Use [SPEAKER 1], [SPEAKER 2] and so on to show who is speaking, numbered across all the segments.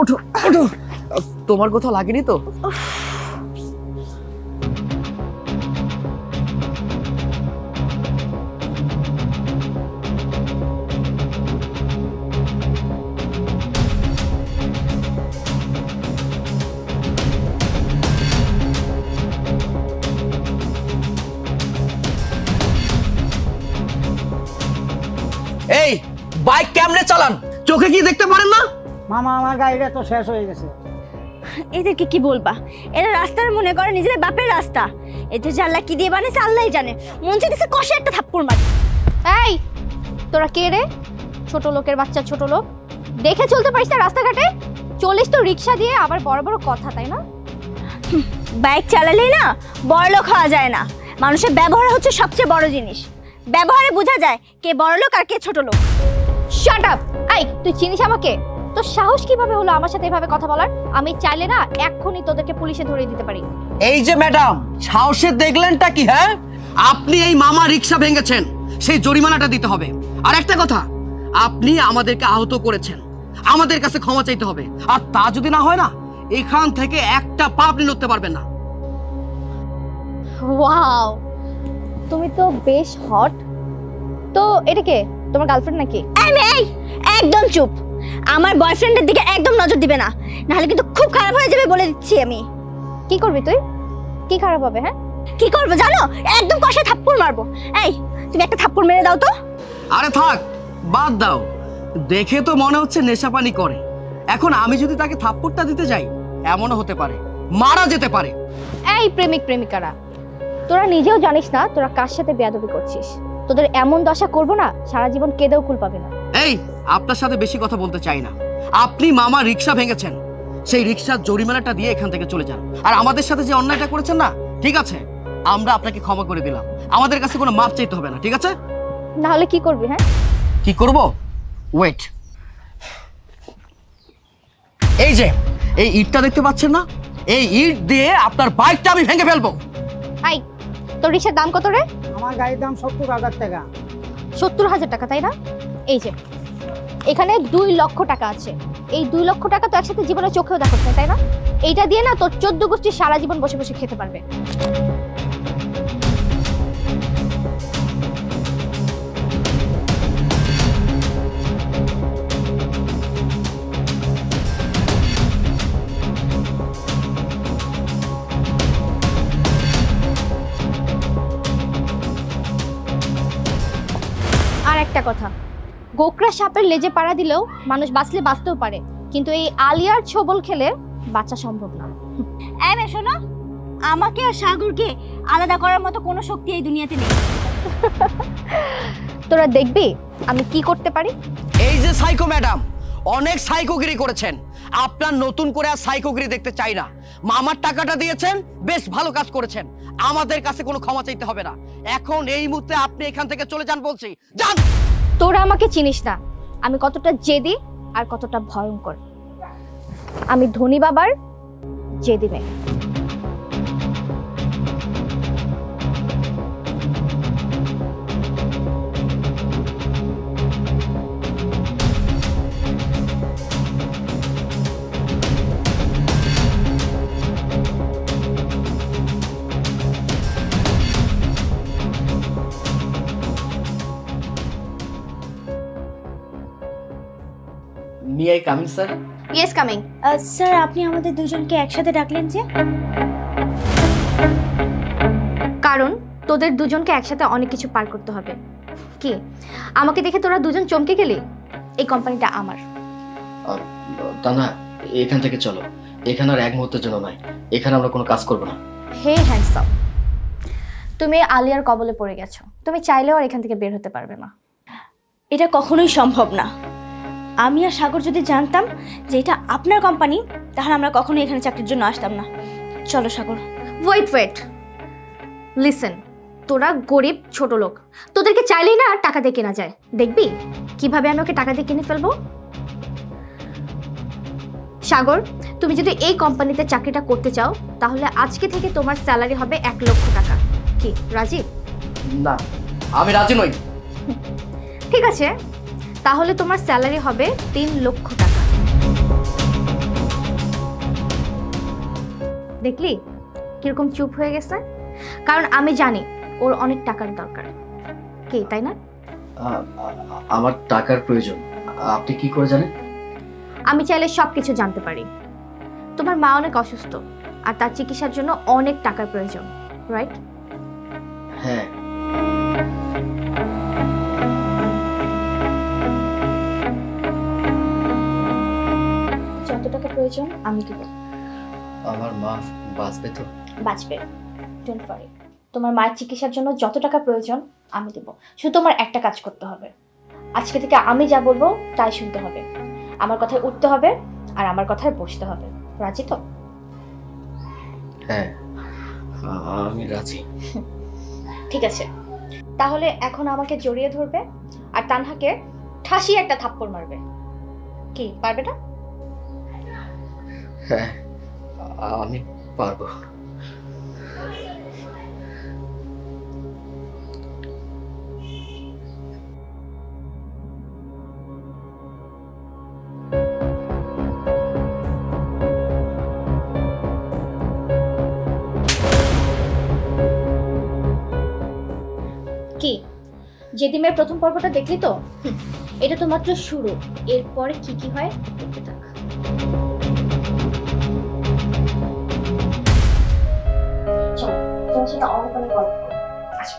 [SPEAKER 1] ওঠো ওঠো, তোমার কোথাও লাগেনি তো? এই বাইক কেমনে চালান? চোখে কি দেখতে পারেন না?
[SPEAKER 2] মামা আমার গাড়িটা তো শেষ হয়ে গেছে।
[SPEAKER 3] এদেরকে কি বলবা, এরা রাস্তার মনে করে নিজেদের বাপের রাস্তা। এতে জানলা কি দিয়ে বানিয়েছে আল্লাহই জানে। মন চাইতেছে কষে একটা থাপ্পড় মারি।
[SPEAKER 4] এই তোরা কে রে? ছোট লোকের বাচ্চা, ছোট লোক দেখে চলতে পারিস না রাস্তাঘাটে? চলিস তো রিক্সা দিয়ে, আবার বড় বড় কথা, তাই না?
[SPEAKER 3] বাইক চালালেই না বড়লোক হওয়া যায় না। মানুষের ব্যবহার হচ্ছে সবচেয়ে বড় জিনিস। ব্যবহারে বোঝা যায় কে বড়লোক আর কে ছোট লোক।
[SPEAKER 4] Shut up! এই তুই চিনিস আমাকে? তোর সাহস কিভাবে হলো আমার সাথে এভাবে কথা বলার? আমি চাইলে না এক্ষুনি তোদেরকে পুলিশে ধরিয়ে দিতে পারি।
[SPEAKER 1] এই যে ম্যাডাম, সাহসের দেখলেনটা কি? হ্যাঁ, আপনি এই মামা রিক্সা ভেঙেছেন, সেই জরিমানাটা দিতে হবে। আর একটা কথা, আপনি আমাদেরকে আহত করেছেন, আমাদের কাছে ক্ষমা চাইতে হবে। আর তা যদি না হয় না, এখান থেকে একটা পা আপনি নড়তে পারবেন না।
[SPEAKER 4] ওয়াও, তুমি তো বেশ হট। তো এটা কে, তোমার গার্লফ্রেন্ড নাকি?
[SPEAKER 3] এই একদম চুপ। আমার বয়ফ্রেন্ডের দিকে একদম নজর দিবে না, নাহলে কিন্তু খুব খারাপ হয়ে যাবে বলে দিচ্ছি আমি।
[SPEAKER 4] কি করবি তুই? কি খারাপ হবে? হ্যাঁ
[SPEAKER 3] কি করবো জানো? একদম কষে থাপ্পড় মারবো। এই তুমি একটা থাপ্পড় মেরে দাও তো।
[SPEAKER 1] আরে থাক, বাদ দাও। দেখে তো মনে হচ্ছে নেশাপানি করে। এখন আমি যদি তাকে থাপ্পড়টা দিতে যাই, এমনও হতে পারে মারা যেতে পারে।
[SPEAKER 4] এই প্রেমিক প্রেমিকারা, তোরা নিজেও জানিস না তোরা কার সাথে বেয়াদবি করছিস। তোদের এমন দশা করবো না, সারা জীবন কেঁদেও কুল পাবে না।
[SPEAKER 1] এই, আপনার সাথে বেশি কথা বলতে চাই না। আপনি মামা রিক্সা ভেঙেছেন, সেই রিক্সার জরিমানাটা দিয়ে এখান থেকে চলে যান। আর আমাদের সাথে যে অন্যায়টা করেছেন না, ঠিক আছে, আমরা আপনাকে ক্ষমা করে দিলাম। আমাদের কাছে কোনো মাপ চাইতে হবে না, ঠিক আছে?
[SPEAKER 4] না হলে কি করবি? হ্যাঁ
[SPEAKER 1] কি করব? ওয়েট, এই যে এই ইটটা দেখতে পাচ্ছেন না, এই ইট দিয়ে আপনার বাইকটা আমি ভেঙে ফেলবো।
[SPEAKER 4] এই তোর রিক্সার দাম কত রে?
[SPEAKER 2] আমার গাড়ির দাম 70,000 টাকা।
[SPEAKER 4] 70,000 টাকা, তাই না? এই যে এখানে 2 লক্ষ টাকা আছে। এই 2 লক্ষ টাকা তো একসাথে জীবনে চোখেও দেখছ না, তাই না? এইটা দিয়ে না তোর 14 গোষ্ঠী সারা জীবন বসে বসে খেতে পারবে। আর একটা কথা, গোকরা সাপের লেজে পাড়া দিলেও মানুষ বাঁচলে বাঁচতেও পারে, কিন্তু এই আলিয়ার ছোবল খেলে বাঁচা সম্ভব না।
[SPEAKER 3] এই মেয়ে শোনো, আমাকে আর সাগরকে আলাদা করার মতো কোনো শক্তি এই দুনিয়াতে নেই।
[SPEAKER 4] তোরা দেখবি আমি কি করতে পারি।
[SPEAKER 1] এই যে সাইকো ম্যাডাম, অনেক সাইকোগিরি করেছেন। আপনার নতুন করে আর সাইকোগিরি দেখতে চাই না। মামার টাকাটা দিয়েছেন, বেশ ভালো কাজ করেছেন। আমাদের কাছে কোনো ক্ষমা চাইতে হবে না। এখন এই মুহূর্তে আপনি এখান থেকে চলে যান বলছি, যান।
[SPEAKER 4] তোরা আমাকে চিনিস না, আমি কতটা জেদি আর কতটা ভয়ঙ্কর। আমি ধনী বাবার জেদি মেয়ে।
[SPEAKER 1] Me I coming sir?
[SPEAKER 4] Yes coming.
[SPEAKER 3] Sir, আপনি আমাদের দুজনকে একসাথে ডাকলেন যে?
[SPEAKER 4] কারণ তোদের দুজনকে একসাথে অনেক কিছু পার করতে হবে। কি আমাকে দেখে তোরা দুজন চমকে গেলি? এই কোম্পানিটা আমার।
[SPEAKER 1] তা না, এখান থেকে চলো। এখানে আর এক মুহূর্তের জন্য নয়, এখানে আমরা কোনো কাজ করব না।
[SPEAKER 4] হে হ্যান্ডসাম, তুমি আলিয়ার কবলে পড়ে গেছো। তুমি চাইলেও আর এখান থেকে বের হতে পারবে না।
[SPEAKER 3] এটা কখনোই সম্ভব না। আমি আর সাগর যদি জানতাম যে এটা আপনার কোম্পানি, তাহলে আমরা কখনোই এখানে চাকরির জন্য আসতাম না। চলো সাগর।
[SPEAKER 4] ওয়েট লিসেন, তোরা গরিব ছোট লোক, তোদেরকে চাইলেই না আর টাকা দিয়ে কেনা যায়। দেখবি কিভাবে আমি ওকে টাকা দিয়ে কিনে ফেলবো। সাগর, তুমি যদি এই কোম্পানিতে চাকরিটা করতে চাও, তাহলে আজকে থেকে তোমার স্যালারি হবে 1 লক্ষ টাকা। কি রাজি?
[SPEAKER 1] না, আমি রাজি নই।
[SPEAKER 4] ঠিক আছে, তাহলে তোমার স্যালারি হবে 3 লক্ষ টাকা। দেখলি কিরকম চুপ হয়ে গেছে? কারণ আমি জানি ওর অনেক টাকার দরকার, কে তাই না?
[SPEAKER 5] আমার টাকার প্রয়োজন, আপনি কি করে জানেন?
[SPEAKER 4] আমি চাইলে সব কিছু জানতে পারি। তোমার মা অনেক অসুস্থ আর তার চিকিৎসার জন্য অনেক টাকার প্রয়োজন, রাইট?
[SPEAKER 5] হ্যাঁ।
[SPEAKER 3] যত টাকা প্রয়োজন আমি দেব।
[SPEAKER 5] আমার মা বাঁচবে তো?
[SPEAKER 3] বাঁচবে, ডোন্ট ওয়ারি। তোমার মায়ের চিকিৎসার জন্য যত টাকা প্রয়োজন আমি দেব। শুধু তোমার একটা কাজ করতে হবে, আজকে থেকে আমি যা বলবো তাই শুনতে হবে, আমার কথায় উঠতে হবে আর আমার কথায় বসতে হবে। রাজি তো?
[SPEAKER 5] হ্যাঁ, আমি রাজি।
[SPEAKER 3] ঠিক আছে, তাহলে এখন আমাকে জড়িয়ে ধরবে আর তানহাকে ঠাসি একটা থাপ্পড় মারবে। কি পারবে না?
[SPEAKER 5] হ্যাঁ, আমি পারবো।
[SPEAKER 3] কি যেদিনের প্রথম পর্বটা দেখলি তো? এটা তো মাত্র শুরু, এরপরে কি কি হয় দেখতে থাক। চল তোমার সাথে অনেক অনেক গল্প করবো। আসো।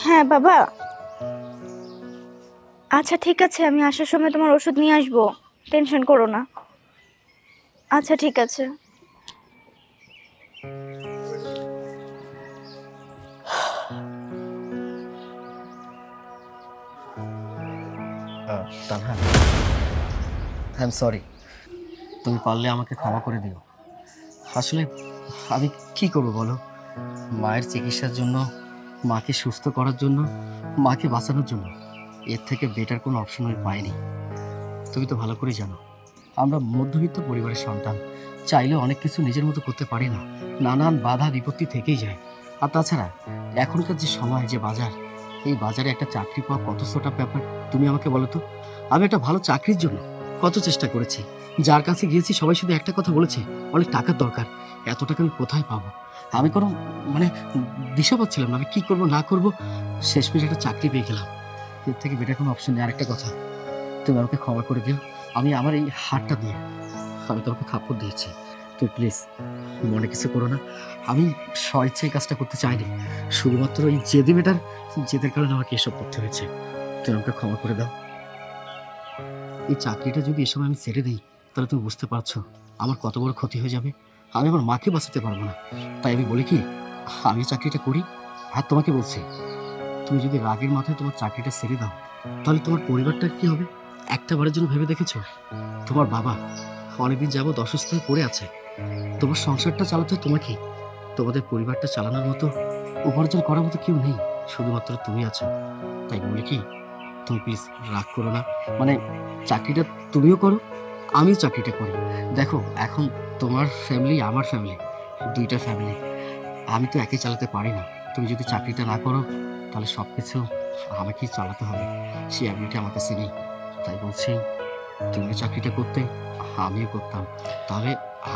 [SPEAKER 3] হ্যাঁ বাবা, আচ্ছা ঠিক আছে, আমি আসার সময় তোমার ওষুধ নিয়ে আসবো, টেনশন করো না। আচ্ছা ঠিক আছে।
[SPEAKER 5] Tanha, I am sorry. তুমি পারলে আমাকে ক্ষমা করে দিও। আসলে আমি কি করবো বলো? মায়ের চিকিৎসার জন্য, মাকে সুস্থ করার জন্য, মাকে বাঁচানোর জন্য এর থেকে বেটার কোনো অপশন আমি পাইনি। তুমি তো ভালো করেই জানো আমরা মধ্যবিত্ত পরিবারের সন্তান, চাইলে অনেক কিছু নিজের মতো করতে পারি না, নানান বাধা বিপত্তি থেকেই যায়। আর তাছাড়া এখনকার যে সময়, যে বাজার, এই বাজারে একটা চাকরি পাওয়া কত ছোটা ব্যাপার তুমি আমাকে বলো তো। আমি একটা ভালো চাকরির জন্য কত চেষ্টা করেছি, যার কাছে গিয়েছি সবাই শুধু একটা কথা বলেছে, অনেক টাকার দরকার। এত টাকা আমি কোথায় পাবো? আমি কোনো দিশা পাচ্ছিলাম না, আমি কি করব না করব। শেষমেশ একটা চাকরি পেয়ে গেলাম, এর থেকে বেটার কোনো অপশন নেই। আরেকটা কথা, তুমি আমাকে ক্ষমা করে দিও। আমি আমার এই হাতটা দিয়ে আমি তোমাকে খাপড় দিয়েছি, তুই প্লিজ মনে কিছু করো না। আমি স্বেচ্ছায় কাজটা করতে চাইনি, শুধুমাত্র এই জেদি বেটার জেদের কারণে আমাকে এসব করতে হয়েছে। তুমি আমাকে ক্ষমা করে দাও। এই চাকরিটা যদি এ সময় আমি ছেড়ে দিই, তাহলে তুমি বুঝতে পারছো আমার কত বড় ক্ষতি হয়ে যাবে। আমি আমার মাকে বাঁচাতে পারবো না। তাই আমি বলি কি, আমি চাকরিটা করি। আর তোমাকে বলছি, তুমি যদি রাগের মাথায় তোমার চাকরিটা ছেড়ে দাও, তাহলে তোমার পরিবারটা কি হবে একটা বারের জন্য ভেবে দেখেছো? তোমার বাবা অনেকদিন যাবৎ অসুস্থ হয়ে পড়ে আছে, তোমার সংসারটা চালাতে তোমাকে, তোমাদের পরিবারটা চালানোর মতো, উপার্জন করার মতো কেউ নেই, শুধুমাত্র তুমি আছো। তাই বলি কি, তুমি প্লিজ রাগ করো না। চাকরিটা তুমিও করো, আমিও চাকরিটা করি। দেখো এখন তোমার ফ্যামিলি, আমার ফ্যামিলি, দুইটা ফ্যামিলি। আমি তো একে চালাতে পারি না। তুমি যদি চাকরিটা না করো, তাহলে সব কিছু আমাকেই চালাতে হবে, সেই অ্যাবিলিটি আমার কাছে নেই। তাই বলছি, তুমি চাকরিটা করতে, আমিও করতাম, তাহলে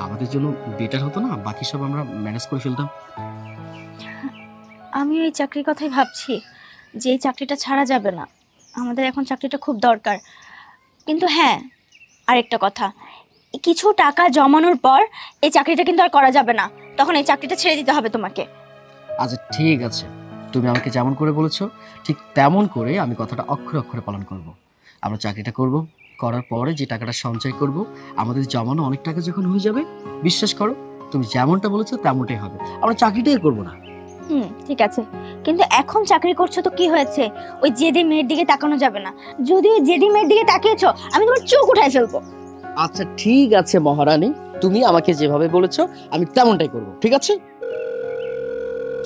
[SPEAKER 5] আমাদের জন্য বেটার হতো না? বাকি সব আমরা ম্যানেজ করে ফেলতাম।
[SPEAKER 3] আমিও এই চাকরির কথাই ভাবছি, যে এই চাকরিটা ছাড়া যাবে না, আমাদের এখন চাকরিটা খুব দরকার। কিন্তু হ্যাঁ, আরেকটা কথা, কিছু টাকা জমানোর পর এই চাকরিটা কিন্তু আর করা যাবে না, তখন এই চাকরিটা ছেড়ে দিতে হবে তোমাকে।
[SPEAKER 5] আচ্ছা ঠিক আছে, তুমি আমাকে যেমন করে বলেছো ঠিক তেমন করে আমি কথাটা অক্ষরে অক্ষরে পালন করব। আমরা চাকরিটা করব, করার পরে যে টাকাটা সঞ্চয় করব, আমাদের জমানো অনেক টাকা যখন হয়ে যাবে, বিশ্বাস করো তুমি যেমনটা বলেছো তেমনটাই হবে। আমরা চাকরিটাই করব না।
[SPEAKER 4] ঠিক আছে, কিন্তু এখন চাকরি করছো তো কি হয়েছে? ওই জেডি মেয়ের দিকে তাকানো যাবে না। যদি ওই জেডি মেয়ের দিকে তাকিয়েছো, আমি তোমার চোখ উঠায় ফেলবো।
[SPEAKER 5] আচ্ছা ঠিক আছে মহারানী, তুমি আমাকে যেভাবে বলেছো আমি তেমনটাই করব, ঠিক আছে?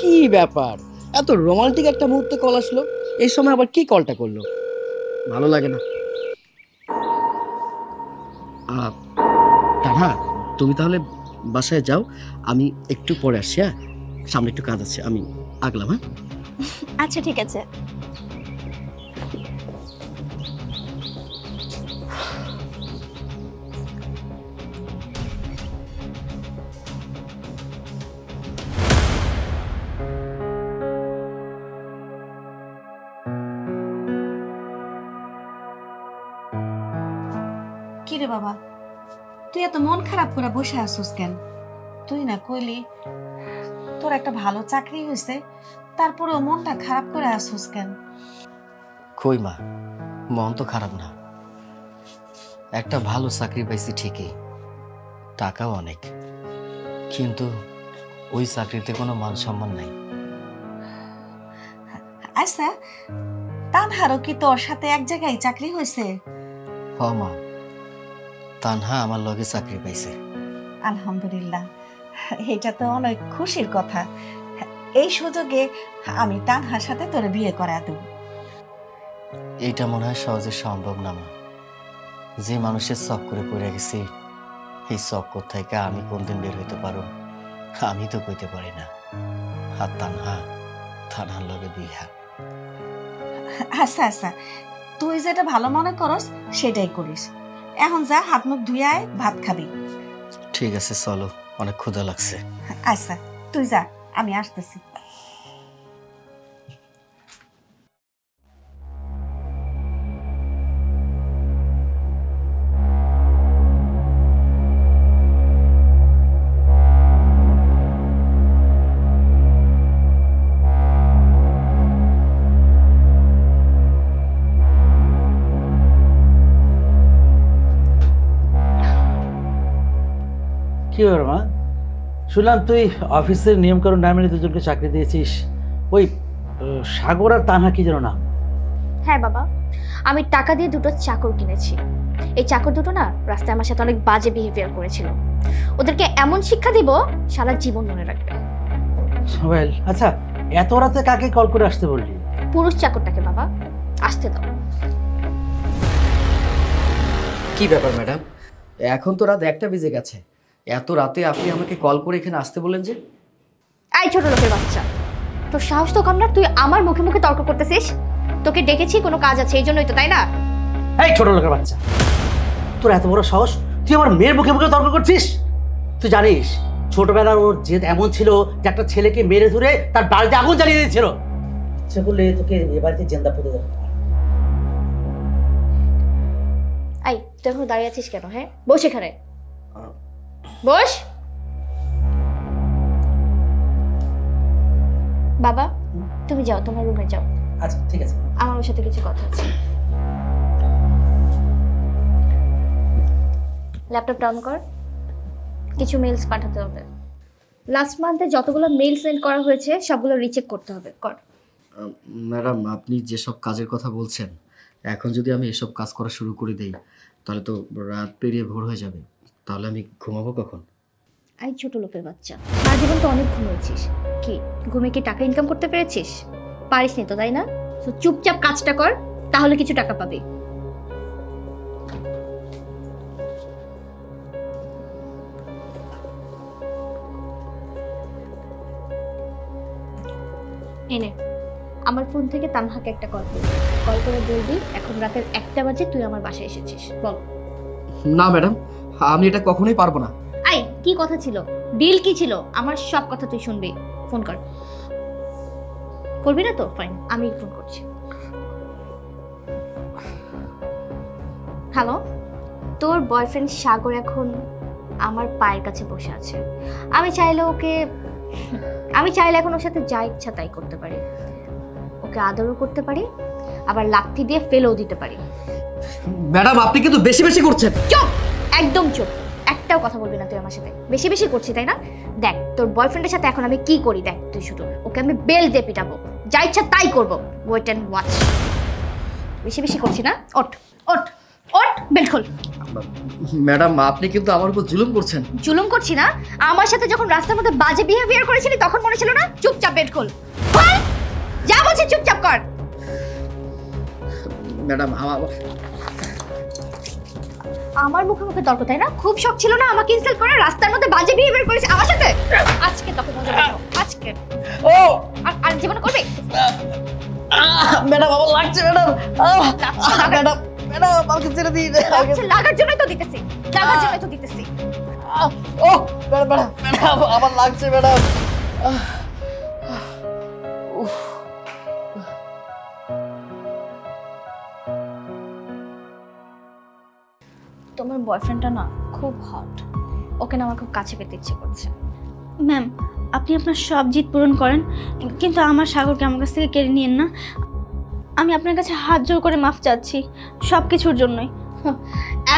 [SPEAKER 5] কি ব্যাপার, এত রোমান্টিক একটা মুহূর্তে কল আসলো, এই সময় আবার কি কলটা করলো? ভালো লাগে না। তানহা, তুমি তাহলে বাসায় যাও, আমি একটু পরে আসছি। হ্যাঁ, সামনে একটু কাজ আছে, আমি আগলাম। হ্যাঁ
[SPEAKER 4] আচ্ছা ঠিক আছে।
[SPEAKER 6] কিরে বাবা, তুই এত মন খারাপ করে বসে আসছিস কেন? তুই না কইলি তোর একটা ভালো চাকরি হয়েছে, তারপরেও মনটা খারাপ করে আসছিস কেন?
[SPEAKER 5] কই মা, মন তো খারাপ না। একটা ভালো চাকরি পাইছি ঠিকই, টাকাও অনেক, কিন্তু ওই চাকরিতে কোনো মান সম্মান নাই।
[SPEAKER 6] আচ্ছা, তানহারও কি তোর সাথে এক জায়গায় চাকরি হয়েছে?
[SPEAKER 5] হ মা, তানহা আমার লগে চাকরি পাইছে।
[SPEAKER 6] আলহামদুলিল্লাহ, এটা তো অনেক খুশির কথা। এই সুযোগে আমি তানহার সাথে তোর বিয়ে করা দেব।
[SPEAKER 5] এইটা মনে হয় সহজে সম্ভব না মা। যে মানুষের চক্করে পড়ে গেছি, এই চক্কর থেকে আমি কোনদিন বের হইতে পারো আমি তো কইতে পারি না। আর তানহার লগে বিয়া।
[SPEAKER 6] আচ্ছা আচ্ছা, তুই যেটা ভালো মনে করস সেটাই করিস। এখন যা, হাত মুখ ধুয়ে আয়, ভাত খাবি।
[SPEAKER 5] ঠিক আছে চলো, অনেক ক্ষুধা লাগছে।
[SPEAKER 6] আচ্ছা তুই যা, আমি আসতেছি।
[SPEAKER 7] কি ব্যাপার মা, শুনলাম তুই অফিসের নিয়মকানুন না মেনে দুজনকে চাকরি দিয়েছিস। ওই সাগর আর তানহা কি যেন না?
[SPEAKER 3] হ্যাঁ বাবা, আমি টাকা দিয়ে দুটো চাকর কিনেছি। এই চাকর দুটো না রাস্তায় আমার সাথে অনেক বাজে বিহেভিয়ার করেছিল। ওদেরকে এমন শিক্ষা দিব সারা জীবন মনে রাখবে।
[SPEAKER 7] সোহেল, আচ্ছা এত রাতে কাকে কল করে আসতে বললি?
[SPEAKER 3] পুরুষ চাকরটাকে বাবা, আসতে দাও।
[SPEAKER 5] কি ব্যাপার ম্যাডাম, এখন তো রাত 1টা বেজে গেছে, এত রাতে আপনি আমাকে কল করে এখানে আসতে বললেন যে?
[SPEAKER 3] এই ছোট লোকের বাচ্চা, তোর সাহস তো কম না, তুই আমার মুখে মুখে তর্ক করতেছিস? তোকে ডেকেছি কোনো কাজ আছে এই জন্যই তো, তাই না?
[SPEAKER 7] এই ছোট লোকের বাচ্চা, তোর এত বড় সাহস, তুই আমার মেয়ের মুখে মুখে তর্ক করছিস? তুই জানিস ছোটবেলার ওর জেদ এমন ছিল যে একটা ছেলেকে মেরে ধরে তার বাড়িতে আগুন জ্বালিয়ে দিয়েছিল। ইচ্ছে করলে তোকে এ বাড়িতে জেন্দা পুঁতে দেবো।
[SPEAKER 3] এই তুই এখন দাঁড়িয়ে আছিস কেন? হ্যাঁ বস এখানে, বস। বাবা তুমি যাও, তোমার রুমে যাও।
[SPEAKER 7] আচ্ছা ঠিক আছে,
[SPEAKER 3] আমার ওর সাথে কিছু কথা আছে। ল্যাপটপটা অন কর, কিছু মেইলস পাঠাতে হবে। লাস্ট মান্থে যতগুলো মেইল সেন্ড করা হয়েছে সবগুলো রিচেক করতে হবে, কর।
[SPEAKER 5] ম্যাডাম, আপনি যেসব কাজের কথা বলছেন, এখন যদি আমি এসব কাজ করা শুরু করে দেই তাহলে তো রাত পেরিয়ে ভোর হয়ে যাবে, তাহলে আমি ঘুমাবো কখন?
[SPEAKER 3] এই ছোট লোকের বাচ্চা, সারা জীবন তো অনেক ঘুমিয়েছিস, কি ঘুমে কি টাকা ইনকাম করতে পেরেছিস? পারিস নি তো, তাই না? তো চুপচাপ কাজটা কর, তাহলে কিছু টাকা পাবি। এনে আমার ফোন থেকে তানহাকে একটা কল করে বলবি এখন রাতের 1টা বাজে তুই আমার বাসায় এসেছিস। বল।
[SPEAKER 5] না ম্যাডাম, আমি এটা কখনোই পারবো না।
[SPEAKER 3] আই কি কথা ছিল, ডিল কি ছিল, আমার সব কথা তুই শুনবি। ফোন কর। করবি না তো ফাইন, আমি ফোন করছি। হ্যালো, তোর বয়ফ্রেন্ড সাগর এখন আমার পায়ের কাছে বসে আছে। আমি চাইলে ওকে
[SPEAKER 4] আমি চাইলে এখন ওর সাথে যা ইচ্ছা তাই করতে পারি। ওকে আদরও করতে পারি, আবার লাথি দিয়ে ফেলেও দিতে পারি।
[SPEAKER 1] ম্যাডাম আপনি কিন্তু বেশি বেশি করছেন।
[SPEAKER 4] চুপ, একদম চুপ। একটাও কথা বলবি না তুই আমার সাথে। বেশি বেশি করছি তাই না? দেখ তোর বয়ফ্রেন্ডের সাথে এখন আমি কি করি দেখ তুই শুধু। ওকে আমি বেল দিয়ে পিটাবো, যা ইচ্ছা তাই করবো। Wait and watch. বেশি বেশি করছি না? ওঠ ওঠ ওঠ, বেল্ট খোল।
[SPEAKER 5] ম্যাডাম আপনি কিন্তু আমার উপর জুলুম করছেন।
[SPEAKER 4] জুলুম করছি না? আমার সাথে যখন রাস্তার মধ্যে বাজে বিহেভিয়ার করেছিলি তখন মনে ছিল না? চুপচাপ বেল্ট খোল। খোল, যা বলছি চুপচাপ কর।
[SPEAKER 5] ম্যাডাম
[SPEAKER 4] আমার মুখে মুখে তর্ক তাই না? খুব শখ ছিল না আমাকে ইনসাল্ট করে? রাস্তার মধ্যে বাজে বিহেভিয়ার করেছে আমার সাথে। আজকে তোকে মজা দেখাবো, আজকে।
[SPEAKER 1] ও
[SPEAKER 4] আর জীবনে করবি?
[SPEAKER 1] ম্যাডাম আমার লাগছে ম্যাডাম। ম্যাডাম ম্যাডাম আমাকে ছেড়ে দিন।
[SPEAKER 4] লাগার জন্যই তো দিতেছি, লাগার জন্যই তো দিতেছি।
[SPEAKER 1] ও ম্যাডাম ম্যাডাম ম্যাডাম আমার লাগছে ম্যাডাম।
[SPEAKER 3] তোমার বয়ফ্রেন্ডটা না খুব হট, ওকে না আমার খুব কাছে পেতে ইচ্ছে করছে।
[SPEAKER 8] ম্যাম, আপনি আপনার সব জিদ পূরণ করেন, কিন্তু আমার সাগরকে আমার কাছ থেকে কেড়ে নিয়েন না। আমি আপনার কাছে হাত জোর করে মাফ চাচ্ছি সব কিছুর জন্যই।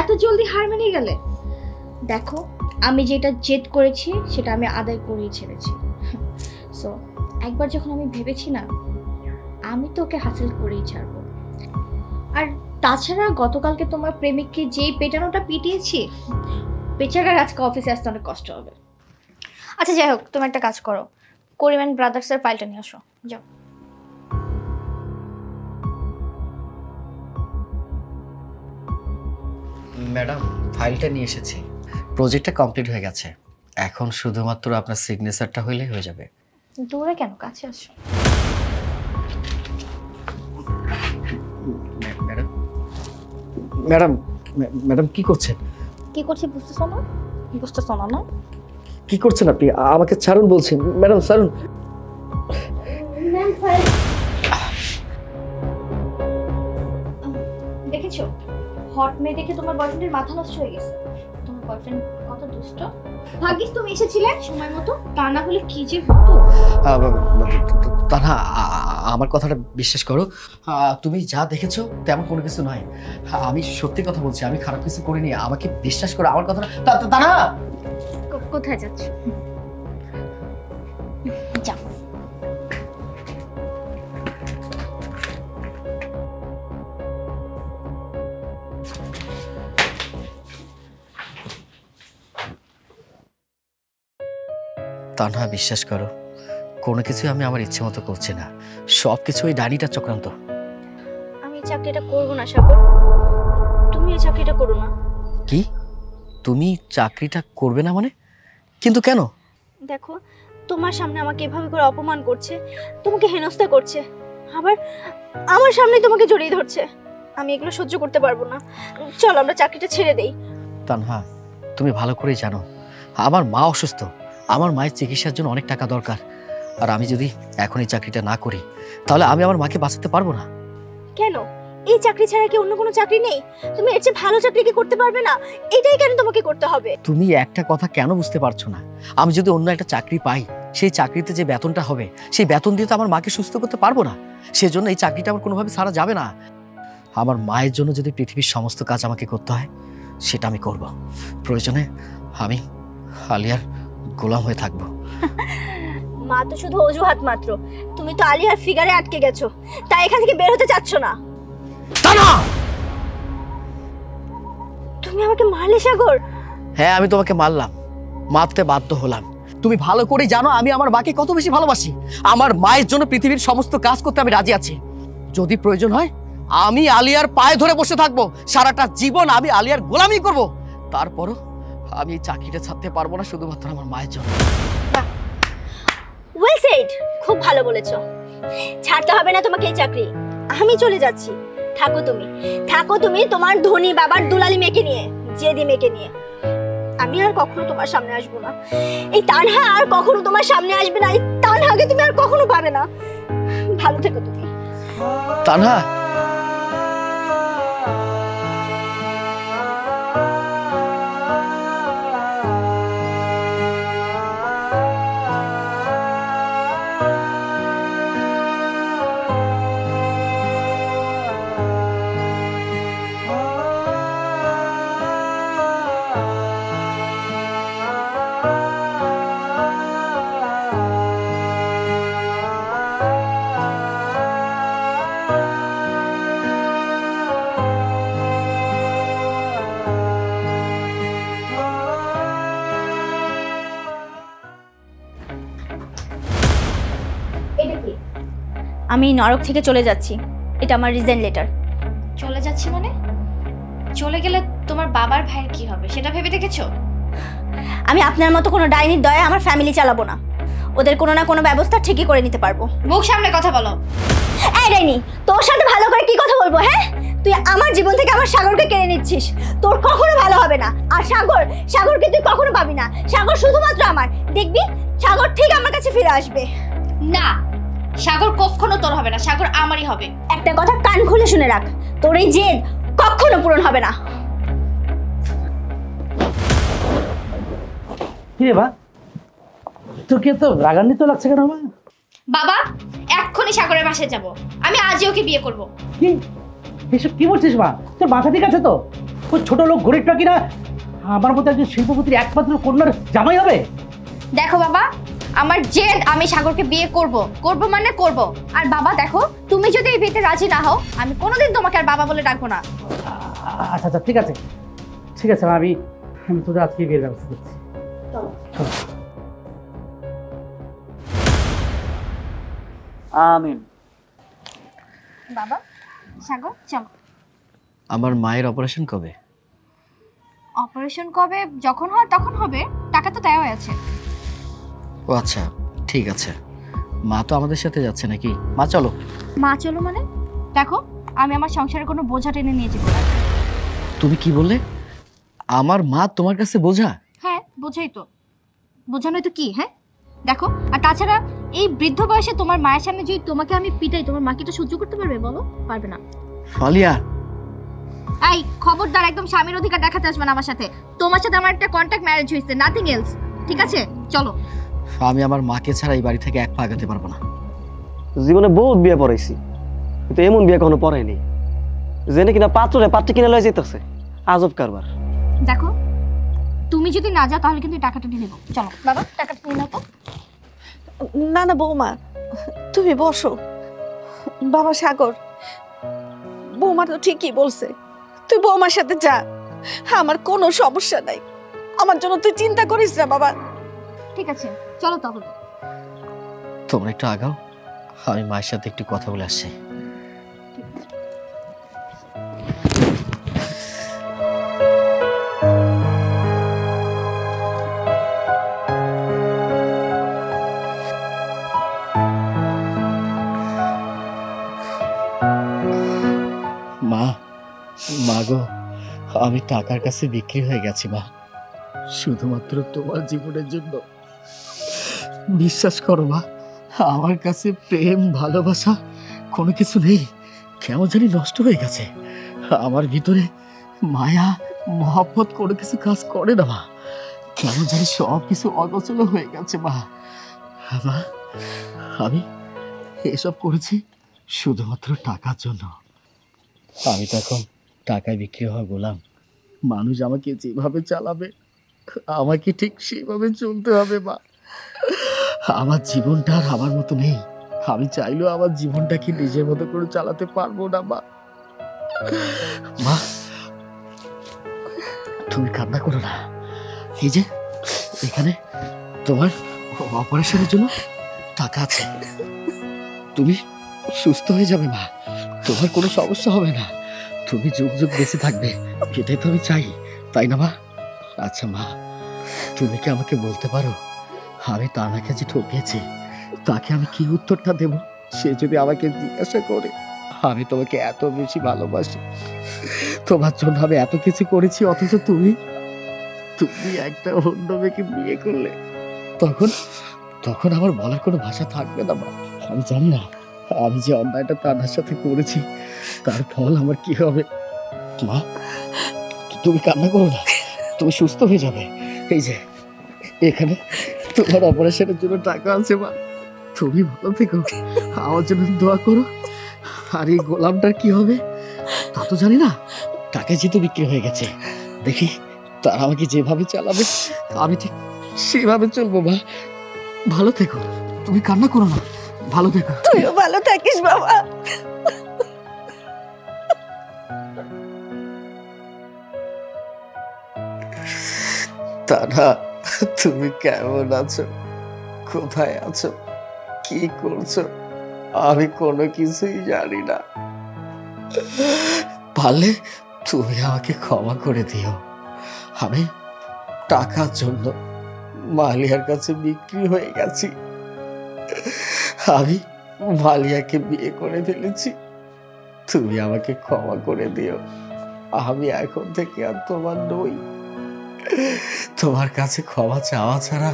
[SPEAKER 3] এত জলদি হার মেনে গেলে? দেখো আমি যেটা জেদ করেছি সেটা আমি আদায় করেই ছেড়েছি। সো একবার যখন আমি ভেবেছি না, আমি তো ওকে হাসিল করেই ছাড়বো। আর তাছাড়া গতকালকে তোমার প্রেমিককে যেই পেটানোটা পিটিয়েছি, বেচারার আজকে অফিসে আসতে অনেক কষ্ট হবে। আচ্ছা যাই হোক, তুমি একটা কাজ করো, করিম অ্যান্ড ব্রাদার্সের ফাইলটা নিয়ে আসো, যাও।
[SPEAKER 5] ম্যাডাম ফাইলটা নিয়ে এসেছি, প্রজেক্টটা কমপ্লিট হয়ে গেছে, এখন শুধুমাত্র আপনার সিগনেচারটা হইলেই হয়ে যাবে।
[SPEAKER 3] দূরে কেন, কাছে আসো।
[SPEAKER 5] ম্যাডাম ম্যাডাম ম্যাডাম কি করছেন?
[SPEAKER 3] কি করছি বুঝতেছো না? বুঝতেছো না না?
[SPEAKER 5] কি করছেন আপনি? আমাকে ছাড়ুন বলছি। ম্যাডাম ছাড়ুন।
[SPEAKER 3] দেখেছো, হট মেয়ে দেখে তোমার বয়ফ্রেন্ডের মাথা নষ্ট হয়ে গেছে। তোমার বয়ফ্রেন্ড কত দুষ্ট। ভাগ্যিস তুমি এসেছিলে সময় মতো, তা না হলে কি যে হতো।
[SPEAKER 5] তানহা আমার কথাটা বিশ্বাস করো, তুমি যা দেখেছো তেমন কোনো কিছু নয়। আমি সত্যি কথা বলছি, আমি খারাপ কিছু করিনি, আমাকে বিশ্বাস করো আমার কথাটা। তানহা
[SPEAKER 3] কোথায় যাচ্ছ? যাও।
[SPEAKER 5] তানহা বিশ্বাস করো, কোনো কিছুই আমি আমার ইচ্ছে মতো করছি না, সব কিছু ওই ডানিটার চক্রান্ত।
[SPEAKER 8] আমি এই চাকরিটা করবো না সাগর, তুমি এই চাকরিটা করো না।
[SPEAKER 5] কি? তুমি চাকরিটা করবে না মানে? কিন্তু কেন?
[SPEAKER 8] দেখো, তোমার সামনে আমাকে এভাবে করে অপমান করছে, তোমাকে হেনস্থা করছে, আবার আমার সামনে তোমাকে জড়িয়ে ধরছে। আমি এগুলো সহ্য করতে পারবো না। চল আমরা চাকরিটা ছেড়ে দেই।
[SPEAKER 5] তানহা তুমি ভালো করেই জানো আমার মা অসুস্থ, আমার মায়ের চিকিৎসার জন্য অনেক টাকা দরকার, আর আমি যদি এখন এই চাকরিটা না করি তাহলে আমি আমার মাকে বাঁচাতে পারবো না।
[SPEAKER 8] কেন? এই চাকরি ছাড়া কি অন্য কোনো চাকরি নেই? তুমি এর চেয়ে ভালো চাকরি কি করতে পারবে না? এটাই কেন তোমাকে করতে হবে?
[SPEAKER 5] তুমি একটা কথা কেন বুঝতে পারছো না? আমি যদি অন্য একটা চাকরি পাই, সেই চাকরিতে যে বেতনটা হবে সেই বেতন দিয়ে তো আমার মাকে সুস্থ করতে পারবো না, সেজন্য এই চাকরিটা আমার কোনোভাবে ছাড়া যাবে না। আমার মায়ের জন্য যদি পৃথিবীর সমস্ত কাজ আমাকে করতে হয় সেটা আমি করব, প্রয়োজনে আমি আলিয়ার গোলাম হয়ে থাকবো।
[SPEAKER 8] মা তো শুধু অজুহাত মাত্র, তুমি তো আলিয়ার ফিগারে আটকে গেছো, তাই এখান থেকে বের হতে চাচ্ছ না। তুমি আমাকে মারলে সাগর?
[SPEAKER 5] হ্যাঁ আমি তোমাকে মারলাম, মারতে বাধ্য হলাম। তুমি ভালো করে জানো আমি আমার মাকে কত বেশি ভালোবাসি, আমার মায়ের জন্য পৃথিবীর সমস্ত কাজ করতে আমি রাজি আছি। যদি প্রয়োজন হয় আমি আলিয়ার পায়ে ধরে বসে থাকবো, সারাটা জীবন আমি আলিয়ার গোলামি করব, তারপরও আমি এই চাকরিটা ছাড়তে পারবো না শুধুমাত্র আমার মায়ের জন্য।
[SPEAKER 8] ওয়েল সেড, খুব ভালো বলেছো। ছাড়তে হবে না তোমাকে এই চাকরি, আমি চলে যাচ্ছি। থাকো তুমি, থাকো তুমি তোমার ধনী বাবার দুলালি মেয়েকে নিয়ে, জেদি মেয়েকে নিয়ে। আমি আর কখনো তোমার সামনে আসবো না। এই তানহা আর কখনো তোমার সামনে আসবে না, এই তানহাকে তুমি আর কখনো পাবে না। ভালো থেকো তুমি।
[SPEAKER 5] তানহা
[SPEAKER 8] আমি নরক থেকে চলে যাচ্ছি, এটা আমার রিজাইন লেটার।
[SPEAKER 4] চলে যাচ্ছি মানে? চলে গেলে তোমার বাবার ভাইয়ের কি হবে সেটা ভেবে দেখেছো?
[SPEAKER 8] আমি আপনার মতো কোনো ডাইনির দয়া আমার ফ্যামিলি চালাবো না, ওদের কোনো না কোনো ব্যবস্থা ঠিকই করে নিতে পারবো।
[SPEAKER 4] মুখ সামনে কথা বলো।
[SPEAKER 8] এই ডাইনি, তোর সাথে ভালো করে কি কথা বলবো? হ্যাঁ, তুই আমার জীবন থেকে আমার সাগরকে কেড়ে নিচ্ছিস, তোর কখনো ভালো হবে না। আর সাগরকে তুই কখনো পাবি না, সাগর শুধুমাত্র আমার। দেখবি সাগর ঠিক আমার কাছে ফিরে আসবে।
[SPEAKER 4] না, সাগর কখনো তোর হবে না, সাগর আমারই হবে।
[SPEAKER 8] একটা কথা কান খুলে শুনে রাখ, তোর এই জেদ কখনো পূরণ হবে না।
[SPEAKER 7] কি রে মা, তোর কি তো রাগান্বিত লাগছে কেন মা?
[SPEAKER 4] বাবা, এক্ষুনি সাগরের বাসায় যাব, আমি আজই ওকে বিয়ে করব।
[SPEAKER 7] কি এসব কি বলছিস মা? তোর মাথা ঠিক আছে তো? ওই ছোট লোক গরিবটা কিনা আমার মতো একজন শিল্পপতির একমাত্র কন্যার জামাই হবে?
[SPEAKER 4] দেখো বাবা, আমার জেদ, আমি সাগরকে বিয়ে করব মানে করব। আর বাবা দেখো, তুমি যদি এই বিয়েতে রাজি না হও, আমি কোনোদিন তোমাকে আর বাবা বলে ডাকবো না।
[SPEAKER 7] আচ্ছা আচ্ছা, ঠিক আছে ঠিক আছে মা, আমি তোদের আজকে বিয়ের ব্যবস্থা করছি। আমিন।
[SPEAKER 4] বাবা, সাগর চলো।
[SPEAKER 5] আমার মায়ের অপারেশন কবে?
[SPEAKER 4] অপারেশন কবে যখন হয় তখন হবে, টাকা তো দেওয়া আছে।
[SPEAKER 5] ও আচ্ছা, ঠিক আছে। মা তো আমাদের সাথে যাচ্ছে নাকি? মা চলো।
[SPEAKER 4] মা চলো মানে? দেখো, আমি আমার সংসারে কোনো বোঝা টেনে নিয়ে যেতে পারি না।
[SPEAKER 5] তুমি কি বললে? আমার মা তোমার কাছে বোঝা?
[SPEAKER 4] হ্যাঁ, বোঝাই তো। বোঝানোই তো কি? হ্যাঁ দেখো, আর তাছাড়া এই বৃদ্ধ বয়সে তোমার মায়ের সামনে যদি তোমাকে আমি পিটাই, তোমার মা কি এটা সহ্য করতে পারবে বলো? পারবে না।
[SPEAKER 5] আলিয়া,
[SPEAKER 4] এই খবরদার, একদম স্বামীর অধিকার দেখাতে আসবে না আমার সাথে। তোমার সাথে আমার একটা কন্ট্যাক্ট ম্যারেজ হয়েছে, নাথিং এলস। ঠিক আছে, চলো।
[SPEAKER 5] আমি আমার মাকে ছাড়া এই বাড়ি থেকে এক পা আগাতে পারবো না।
[SPEAKER 9] জীবনে বহুত বিয়ে পড়াইছি, কিন্তু এমন বিয়ে কখনো পড়াইনি জেনে কিনা পাত্রে কিনে লয়ে যেতেছে। আজব কারবার।
[SPEAKER 4] দেখো, তুমি যদি না যাও তাহলে কিন্তু টাকাটা নিয়ে নেবো। চলো বাবা, টাকাটা নিয়ে নাও তো।
[SPEAKER 6] না না বৌমা, তুমি বসো। বাবা সাগর, বৌমা তো ঠিকই বলছে, তুই বৌমার সাথে যা, আমার কোনো সমস্যা নাই। আমার জন্য তুই চিন্তা করিস না বাবা।
[SPEAKER 4] ঠিক আছে, চলো তাহলে।
[SPEAKER 5] তোমরা একটু আগাও, আমি মায়ের সাথে একটু কথা বলে আসছি। মা গো, আমি টাকার কাছে বিক্রি হয়ে গেছি মা, শুধুমাত্র তোমার জীবনের জন্য। বিশ্বাস করো মা, আমার কাছে প্রেম ভালোবাসা কোনো কিছু নেই, কেমন জানি নষ্ট হয়ে গেছে। আমার ভিতরে মায়া মহব্বত কোনো কিছু কাজ করে না মা, কেমন জানি সব কিছু অগোছল হয়ে গেছে মা। মা, আমি এসব করেছি শুধুমাত্র টাকার জন্য। আমি তখন টাকায় বিক্রি হওয়া গোলাম। মানুষ আমাকে যেভাবে চালাবে আমাকে ঠিক সেভাবে চলতে হবে মা। আমার জীবনটা আর আমার মতো নেই, আমি চাইলেও আমার জীবনটাকে নিজের মতো করে চালাতে পারবো না মা। মা, তুমি কান্না করো না। এই যে এখানে তোমার অপারেশনের জন্য টাকা আছে, তুমি সুস্থ হয়ে যাবে মা, তোমার কোনো সমস্যা হবে না, তুমি যুগ যুগ বেঁচে থাকবে, এটাই তো আমি চাই, তাই না মা? আচ্ছা মা, তুমি কি আমাকে বলতে পারো আমি তানাকে যে ঠকিয়েছি তাকে আমি কি উত্তরটা দেব? সে যদি আমাকে জিজ্ঞাসা করে আমি তোমাকে এত বেশি ভালোবাসি, তোমার জন্য আমি এত কিছু করেছি, অথচ তুমি একটা অন্য মেয়েকে বিয়ে করলে, তখন আমার বলার কোনো ভাষা থাকবে না মা। আমি জানি না আমি যে অন্যায়টা তার সাথে করেছি তার ফল আমার কি হবে। মা, তুমি কান্না করো না, তুমি সুস্থ হয়ে যাবে। এই যে এখানে তোমার অপারেশনের জন্য টাকা আছে মা, তুমি ভালো থেকো, আমার জন্য দোয়া করো। আর এই গোলামটার কি হবে তা তো জানি না, টাকা যেহেতু বিক্রি হয়ে গেছে, দেখি তারা আমাকে যেভাবে চালাবে আমি ঠিক সেভাবে চলবো মা। ভালো থেকো, তুমি কান্না করো না, ভালো থেকো।
[SPEAKER 6] তুইও ভালো থাকিস বাবা।
[SPEAKER 5] তারা, তুমি কেমন আছো? কোথায় আছো? কি করছো? আমি কোনো কিছুই জানি না। পারলে তুমি আমাকে ক্ষমা করে দিও। আমি টাকার জন্য মালিয়ার কাছে বিক্রি হয়ে গেছি। আমি মালিয়াকে বিয়ে করে ফেলেছি। তুমি আমাকে ক্ষমা করে দিও। আমি এখন থেকে আর তোমার নই। তোমার কাছে ক্ষমা চাওয়া ছাড়া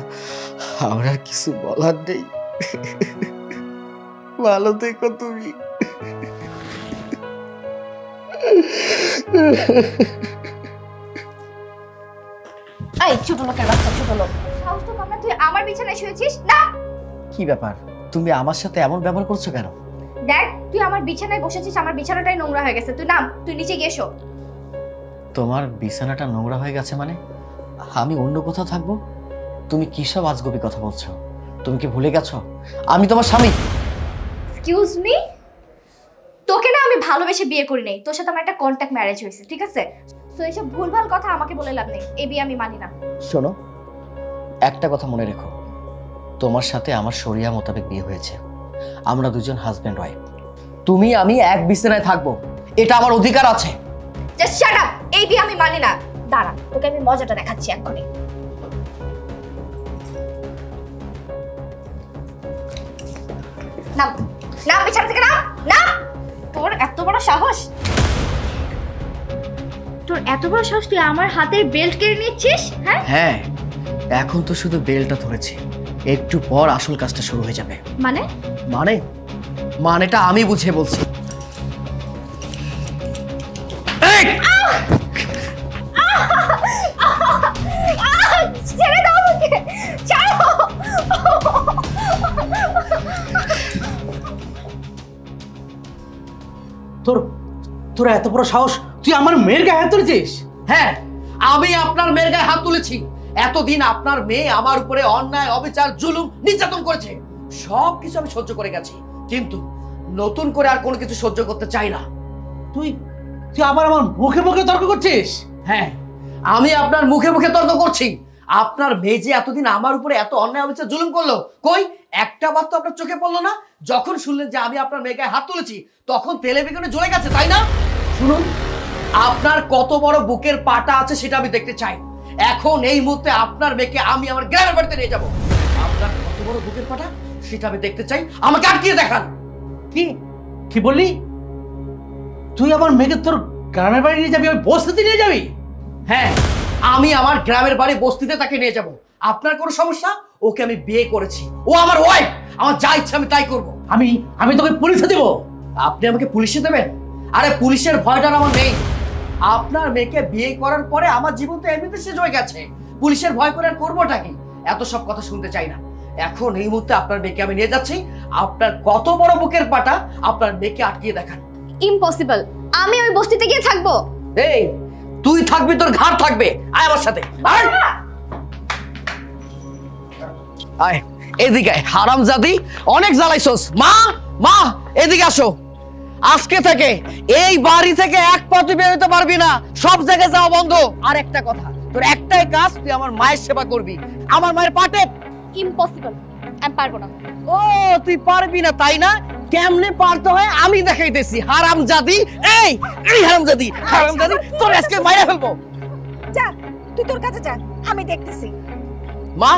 [SPEAKER 5] আমার আর কিছু বলার নেই। ভালো থেকো তুমি।
[SPEAKER 4] এই ছোট লোকের বাচ্চা, ছোট লোক, সাহস তো কম না, তুই আমার বিছানায় শুয়েছিস না?
[SPEAKER 5] কি ব্যাপার, তুমি আমার সাথে এমন ব্যবহার করছো কেন?
[SPEAKER 4] দেখ, তুই আমার বিছানায় বসেছিস, আমার বিছানাটাই নোংরা হয়ে গেছে। তুই নাম, তুই নিচে গিয়ে শো।
[SPEAKER 5] তোমার বিছানাটা নোংরা হয়ে গেছে মানে? আমি অন্য কোথাও থাকবো? তুমি কি সব আজগুবি কথা বলছো? তুমি কি ভুলে গেছো আমি তোমার স্বামী?
[SPEAKER 4] এক্সকিউজ মি, তোকে না আমি ভালোবেসে বিয়ে করি নাই, তোর সাথে আমার একটা কন্ট্যাক্ট ম্যারেজ হয়েছে, ঠিক আছে? তো এইসব ভুলভাল কথা আমাকে বলে লাভ নেই, এই বিয়ে আমি মানি না।
[SPEAKER 5] শোনো, একটা কথা মনে রেখো, তোমার সাথে আমার শরিয়া মোতাবেক বিয়ে হয়েছে। আমরা দুজন হাজব্যান্ড ওয়াইফ। তুমি আমি এক বিছানায় থাকবো, এটা আমার অধিকার আছে।
[SPEAKER 4] জাস্ট শাট আপ, এই বিয়ে আমি মানি না। দাঁড়া, তোকে আমি মজাটা দেখাচ্ছি এক্ষুনি। নাম, নাম বিছানা থেকে নাম, নাম। তোর এত বড় সাহস, তোর এত বড় সাহস, তুই আমার হাতের বেল্ট কেড়ে নিচ্ছিস? হ্যাঁ
[SPEAKER 5] হ্যাঁ, এখন তো শুধু বেলটা ধরেছি, একটু পর আসল কাজটা শুরু হয়ে যাবে।
[SPEAKER 4] মানে?
[SPEAKER 5] মানেটা আমি বুঝে বলছি।
[SPEAKER 4] ছেড়ে দাও আমাকে, ছাড়ো।
[SPEAKER 7] তোর এত বড় সাহস, তুই আমার মেয়ের গায়ে হাত তুলেছিস?
[SPEAKER 1] হ্যাঁ, আমি আপনার মেয়ের গায়ে হাত তুলেছি। এতদিন আপনার মেয়ে আমার উপরে অন্যায়, অবিচার, জুলুম, নির্যাতন করেছে। সবকিছু আমি সহ্য করে গেছি, কিন্তু নতুন করে আর কোনো কিছু সহ্য করতে চাই না।
[SPEAKER 7] তুই আবার আমার মুখে মুখে তর্ক করছিস?
[SPEAKER 1] হ্যাঁ, আমি আপনার মুখে মুখে তর্ক করছি। আপনার মেয়ে যে এতদিন আমার উপরে এত অন্যায়, অবিচার, জুলুম করলো, কই একটা বার তো আপনার চোখে পড়লো না? যখন শুনলেন যে আমি আপনার মেয়ে গায়ে হাত তুলেছি, তখন তেলে বেগুনে জ্বলে গেছে, তাই না? শুনুন, আপনার কত বড় বুকের পাটা আছে সেটা আমি দেখতে চাই। এখন এই মুহূর্তে আপনার মেয়েকে আমি আমার গ্রামের বাড়িতে নিয়ে যাব। আপনার কত বড় বুকের পাটা সেটা আমি দেখতে চাই, আমাকে আটকিয়ে দেখান।
[SPEAKER 7] কি বললি? তুই আমার মেয়েকে তোর গ্রামের বাড়ি নিয়ে যাবি, ওই বস্তিতে নিয়ে যাবি?
[SPEAKER 1] হ্যাঁ, আমি আমার গ্রামের বাড়ি বস্তিতে তাকে নিয়ে যাব। আপনার কোনো সমস্যা? ওকে আমি বিয়ে করেছি, ও আমার ওয়াইফ। আমার যা ইচ্ছা আমি তাই করব।
[SPEAKER 7] আমি তোকে পুলিশে দেব।
[SPEAKER 1] আপনি আমাকে পুলিশে দেবেন? আরে পুলিশের ভয়টা আমার নেই। আপনার মেয়েকে বিয়ে করার পরে আমার জীবন তো এমনিতে শেষ হয়ে গেছে, পুলিশের ভয় করে আর করবোটা কি? এত সব কথা শুনতে চাই না। এখন এই মুহূর্তে আপনার মেয়েকে আমি নিয়ে যাচ্ছি। আপনার কত বড় বুকের পাটা, আপনার মেয়েকে আটকিয়ে দেখান।
[SPEAKER 4] ইম্পসিবল, আমি ওই বস্তিতে গিয়ে থাকবো।
[SPEAKER 1] এই, তুই থাকবি, তোর ঘাট থাকবে। আয় আমার সাথে, আয় আয় এদিকে আয়, হারামজাদি, অনেক জ্বালাইছস। মা এদিকে আসো। আজকে থেকে এই বাড়ি থেকে এক পা তুই বের হতে পারবি না, সব জায়গায় যাওয়া বন্ধ। আর একটা কথা, তোর একটাই কাজ, তুই আমার মায়ের সেবা করবি, আমার মায়ের পাটে।
[SPEAKER 4] ইম্পসিবল, আমি পারবো না।
[SPEAKER 1] ও, তুই পারবি না তাই না? কেমনে পারতে হয় আমি দেখাইতেছি। হারামজাদি, এই হারামজাদি, তোর আজকে মাইরা ফেলবো।
[SPEAKER 6] যা, তুই তোর কাছে যা, আমি দেখতেছি।
[SPEAKER 1] মা,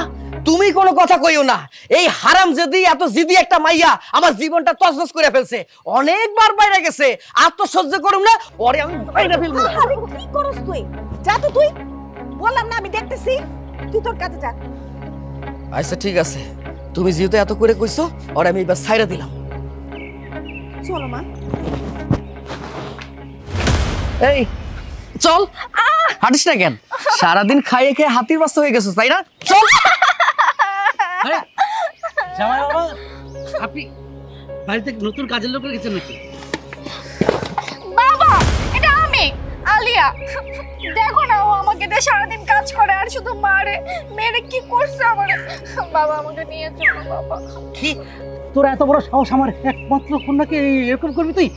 [SPEAKER 1] তুমি কোনো কথা কইও না। এই হারামজাদি এত জিদি একটা মাইয়া আমার জীবনটা তছনছ করে ফেলছে। অনেকবার বাইরে গেছে, আর তো সহ্য করুম না, পরে আমি বাইরে ফেলবো।
[SPEAKER 6] আরে কি করছ তুই? যা তো তুই, বললাম না আমি দেখতেছি, তুই তোর কাছে যা।
[SPEAKER 1] আচ্ছা ঠিক আছে, তুমি যেহেতু এত করে কইছো, আর আমি এবার ছাইরা দিলাম।
[SPEAKER 6] চলো মা।
[SPEAKER 1] এই চল, হাঁটিস না কেন? সারাদিন খাইয়ে খেয়ে হাতির বাচ্চা হয়ে গেছো, তাই না? চল।
[SPEAKER 7] জামাই বাবা, আপনি বাড়িতে নতুন কাজের লোক রেখেছেন নাকি?
[SPEAKER 4] বাবা, এটা আমি আলিয়া। দেখো না, ও আমাকে দিয়ে সারাদিন কাজ করে আর শুধু মারে। মেরে কি করছে আমার? বাবা আমাকে নিয়ে চলো বাবা।
[SPEAKER 7] কি তোর এত বড় সাহস, আমার একমাত্র কন্যাকে এরকম করবি তুই?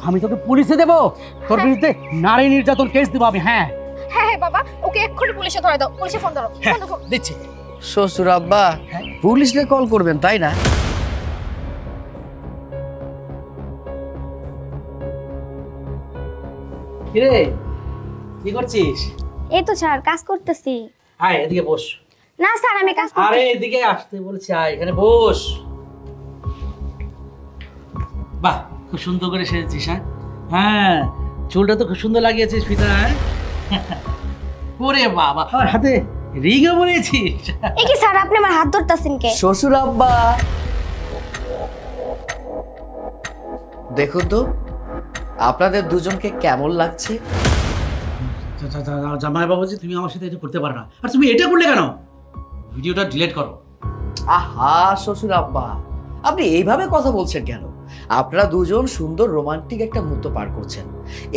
[SPEAKER 7] আমি তোকে পুলিশে দেবো, তোর বিরুদ্ধে নারী নির্যাতন কেস দেবো আমি। হ্যাঁ
[SPEAKER 4] হ্যাঁ বাবা, ওকে এক্ষুনি পুলিশে ধরে দাও। পুলিশে ফোন ধরো, ফোন।
[SPEAKER 7] দিচ্ছি।
[SPEAKER 1] শ্বশুর আব্বা পুলিশকে কল করবেন, তাই না?
[SPEAKER 7] কিরে কি করছিস?
[SPEAKER 8] এই তো স্যার কাজ করতেছি।
[SPEAKER 7] আয় এদিকে বস।
[SPEAKER 8] না স্যার আমি কাজ করতেছি।
[SPEAKER 7] আরে এদিকে আসতে বলছি, আয় এখানে বস। বাহ, খুব সুন্দর করে সেজেছিস। হ্যাঁ, চুলটা তো খুব সুন্দর লাগিয়েছিস ফিতা। ওরে বাবা, আর হাতে রিংও পরেছিস।
[SPEAKER 8] এই কি স্যার আপনি আমার হাত ধরতেছেন কে?
[SPEAKER 5] শ্বশুর আব্বা, দেখুন তো আপনাদের দুজনকে কেমন লাগছে।
[SPEAKER 7] জামাই বাবুজি, তুমি আমার সাথে এটা করতে পারো না। আর তুমি এটা করলে কেন? ভিডিওটা ডিলিট করো।
[SPEAKER 5] আহা শ্বশুর আব্বা, আপনি এইভাবে কথা বলছেন কেন? আপনারা দুজন সুন্দর রোমান্টিক একটা মুহূর্ত পার করছেন।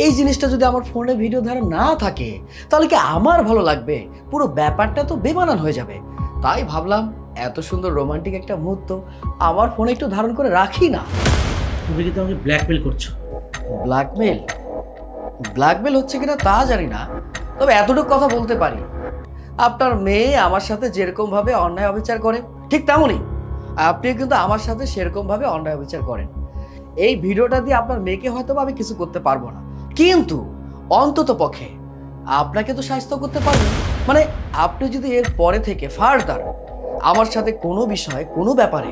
[SPEAKER 5] এই জিনিসটা যদি আমার ফোনে ভিডিও ধারা না থাকে তাহলে কি আমার ভালো লাগবে? পুরো ব্যাপারটা তো বেমানান হয়ে যাবে। তাই ভাবলাম এত সুন্দর রোমান্টিক একটা মুহূর্ত আমার ফোনে একটু ধারণ করে রাখি না।
[SPEAKER 7] তুমি কিন্তু আমাকে ব্ল্যাকমেল করছো।
[SPEAKER 5] ব্ল্যাকমেল? ব্ল্যাকমেল হচ্ছে কিনা তা জানি না, তবে এতটুকু কথা বলতে পারি, আপনার মেয়ে আমার সাথে যেরকম ভাবে অন্যায় অবিচার করে ঠিক তেমনই আপনি কিন্তু আমার সাথে সেরকম ভাবে অন্যায় অবিচার করেন। এই ভিডিওটা দিয়ে আপনার মেয়েকে হয়তো আমি কিছু করতে পারবো না, কিন্তু অন্তত পক্ষে আপনাকে তো শাস্তি করতে পারবো। মানে আপনি যদি এর পরে থেকে ফার্দার আমার সাথে কোনো বিষয় কোনো ব্যাপারে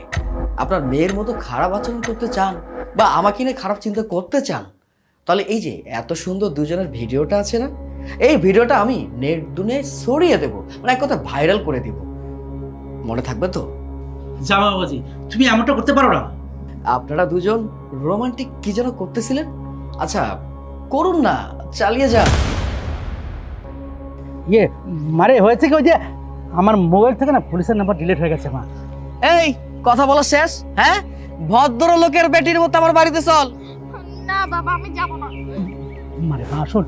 [SPEAKER 5] আপনার মেয়ের মতো খারাপ আচরণ করতে চান বা আমাকে নিয়ে খারাপ চিন্তা করতে চান, তাহলে এই যে এত সুন্দর দুজনের ভিডিওটা আছে না, এই ভিডিওটা আমি নেট দুনিয়ায় ছড়িয়ে দেবো, মানে এক কথা ভাইরাল করে দেব। মনে থাকবে তো?
[SPEAKER 7] জামাই বাবুজি, তুমি এমনটা করতে পারো না।
[SPEAKER 5] আপনারা দুজন রোমান্টিক কি যেন করতেছিলেন, আচ্ছা করুন না, চালিয়ে যান।
[SPEAKER 7] ইয়ে মারে হয়েছে কি, ওই যে আমার মোবাইল থেকে না পুলিশের নাম্বার ডিলিট হয়ে গেছে। মা,
[SPEAKER 1] এই কথা বলা শেষ? হ্যাঁ, ভদ্রলোকের বেটির মতো আমার বাড়িতে চল।
[SPEAKER 6] না বাবা আমি যাব না।
[SPEAKER 7] মারে মা শোন,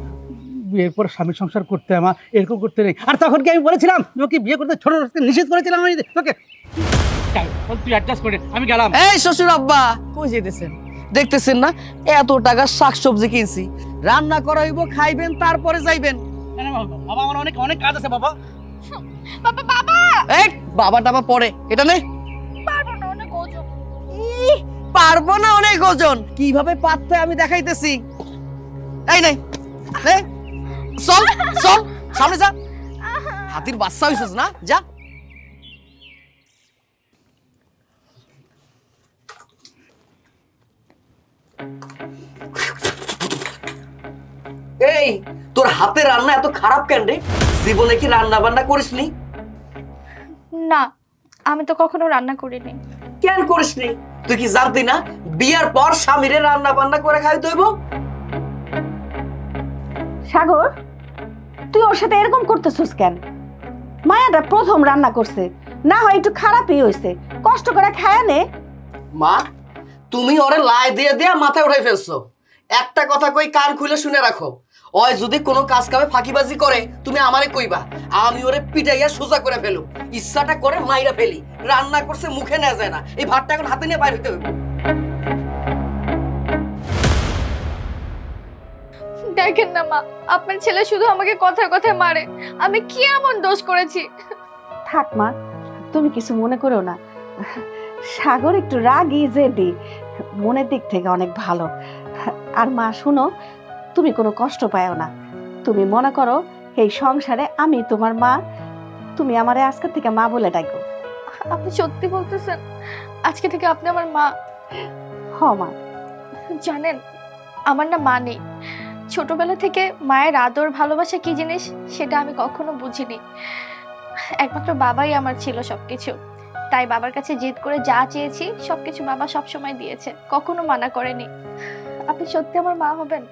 [SPEAKER 7] বিয়ের পর স্বামীর সংসার করতে আমার এরকম করতে নেই। আর তখন কি আমি বলেছিলাম তোকে বিয়ে করতে, ছোট নিষেধ করেছিলাম আমি তোকে? তুই অ্যাডজাস্ট করে আমি গেলাম।
[SPEAKER 1] এই শ্বশুর আব্বা কই যেতেছেন? দেখতেছেন না এত টাকা শাকসবজি কিনছি, রান্না করাইব, খাইবেন, তারপরে যাইবেন।
[SPEAKER 7] বাবা আমার অনেক অনেক কাজ আছে। বাবা
[SPEAKER 6] বাবা বাবা
[SPEAKER 1] এই বাবা টাবা পরে এটা নে।
[SPEAKER 6] পারবো না, অনেক ওজন।
[SPEAKER 1] পারবো না, অনেক ওজন। কিভাবে পারতে আমি দেখাইতেছি। এই নাই নে, চল চল সামনে যা। হাতির বাচ্চা হইছিস না, যা। এই তোর হাতে রান্না এত খারাপ কেন রে? জীবনে কি রান্না বান্না করিসনি?
[SPEAKER 3] না, আমি তো কখনো রান্না করিনি।
[SPEAKER 1] কেন করিসনি? তুই কি জানতি না বিয়ার পর স্বামীরে রান্না বান্না করে খাইতে হইব?
[SPEAKER 6] সাগর, তুই ওর সাথে এরকম করতেছিস কেন? মায়াটা প্রথম রান্না করছে, না হয় একটু খারাপই হয়েছে, কষ্ট করে খায় নে।
[SPEAKER 1] মা, তুমি ওরে লাই দিয়ে দিয়ে মাথায় উঠাই ফেলছো। একটা কথা কই, কান খুলে শুনে রাখো। ওই যদি কোনো কাজ কামে ফাঁকিবাজি করে তুমি আমারে কইবা, আমি ওরে পিটাইয়া সোজা করে ফেলু, ইচ্ছাটা করে মাইরা ফেলি। রান্না করছে মুখে নেওয়া যায় না, এই ভাতটা এখন হাতে নিয়ে বাইর হইতে হইব।
[SPEAKER 3] দেখেন না মা, আপনার ছেলে শুধু আমাকে কথায় কথায় মারে। আমি কি এমন দোষ করেছি?
[SPEAKER 6] থাক মা, তুমি কিছু মনে করো না। সাগর একটু রাগী, জেদি, মনের দিক থেকে অনেক ভালো। আর মা শুনো, তুমি কোনো কষ্ট পাও না। তুমি মনে করো এই সংসারে আমি তোমার মা, তুমি আমারে আজকে থেকে মা বলে ডাকো।
[SPEAKER 3] আপনি সত্যি বলতেছেন? আজকে থেকে আপনি আমার মা?
[SPEAKER 6] হ মা।
[SPEAKER 3] জানেন, আমার না মা নেই। ছোটবেলা থেকে মায়ের আদর ভালোবাসা কি জিনিস সেটা আমি কখনো বুঝিনি। একমাত্র বাবাই আমার ছিল সবকিছু। তাই বাবার কাছে জিদ করে যা চেয়েছি সবকিছু বাবা সবসময় দিয়েছে, কখনো মানা করেনি। আপনি সত্যি আমার মা হবেন?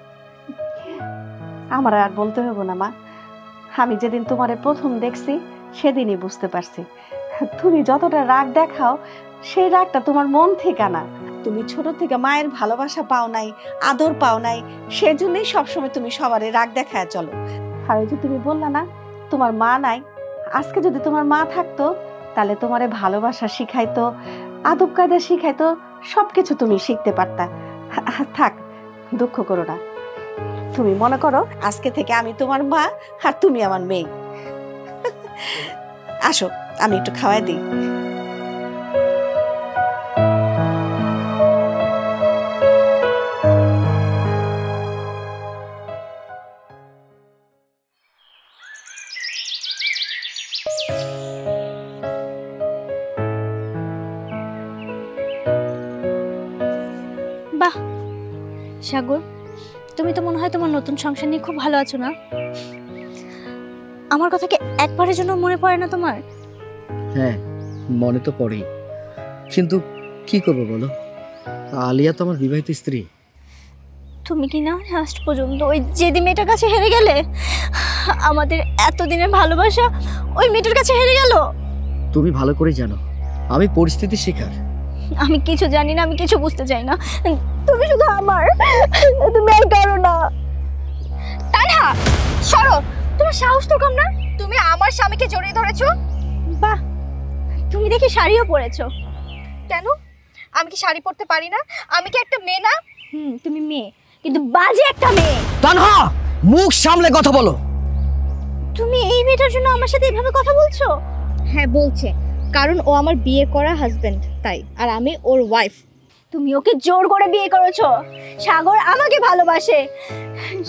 [SPEAKER 6] আমার আর বলতে হবে না মা, আমি যেদিন তোমারে প্রথম দেখছি সেদিনই বুঝতে পারছি তুমি যতটা রাগ দেখাও সেই রাগটা তোমার মন থেকে না। তুমি ছোট থেকে মায়ের ভালোবাসা পাও নাই, আদর পাও নাই, সেজন্যই সবসময় তুমি সবারই রাগ দেখায় চলো। আর ওই যে তুমি বললা না তোমার মা নাই, আজকে যদি তোমার মা থাকতো তাহলে তোমারে ভালোবাসা শিখাইতো, আদব কায়দা শিখাইতো, সবকিছু তুমি শিখতে পারতা। থাক, দুঃখ করো না। তুমি মনে করো আজকে থেকে আমি তোমার মা আর তুমি আমার মেয়ে। আসো আমি একটু খাওয়াই দিই।
[SPEAKER 8] বাহ সাগর, তুমি তো মনে হয় তোমার নতুন সংসার নিয়ে খুব ভালো আছো না? আমার কথা কি একবারের জন্য মনে পড়ে না তোমার?
[SPEAKER 5] হ্যাঁ, মনে তো পড়েই, কিন্তু কি করব বলো, আলিয়া তো আমার বিবাহিত স্ত্রী।
[SPEAKER 8] তুমি কি না লাস্ট পর্যন্ত ওই জেদি মেয়েটার কাছে হেরে গেলে? আমাদের এতদিনের ভালোবাসা ওই মেয়েটার কাছে হেরে গেল।
[SPEAKER 5] তুমি ভালো করে জানো আমি পরিস্থিতির শিকার।
[SPEAKER 8] আমি কিছু জানি না, আমি কিছু বুঝতে চাই না। তুমি শুধু আমার, তুমি আর কারো না।
[SPEAKER 4] তানহা সরো, তোমার সাহস তো কম না, তুমি আমার স্বামীকে জড়িয়ে ধরেছো।
[SPEAKER 8] বাহ, তুমি দেখি শাড়িও পরেছো।
[SPEAKER 4] কেন? আমি কি শাড়ি পরতে পারি না? আমি কি একটা মেয়ে না?
[SPEAKER 8] তুমি মেয়ে, কিন্তু বাজে একটা মেয়ে।
[SPEAKER 1] তানহা, মুখ সামলে কথা বলো।
[SPEAKER 8] তুমি এই মেয়েটার জন্য আমার সাথে এভাবে কথা বলছো?
[SPEAKER 4] হ্যাঁ বলছে, কারণ ও আমার বিয়ে করা হাজবেন্ড, তাই, আর আমি ওর ওয়াইফ।
[SPEAKER 8] তুমি ওকে জোর করে বিয়ে করেছো। সাগর আমাকে ভালোবাসে,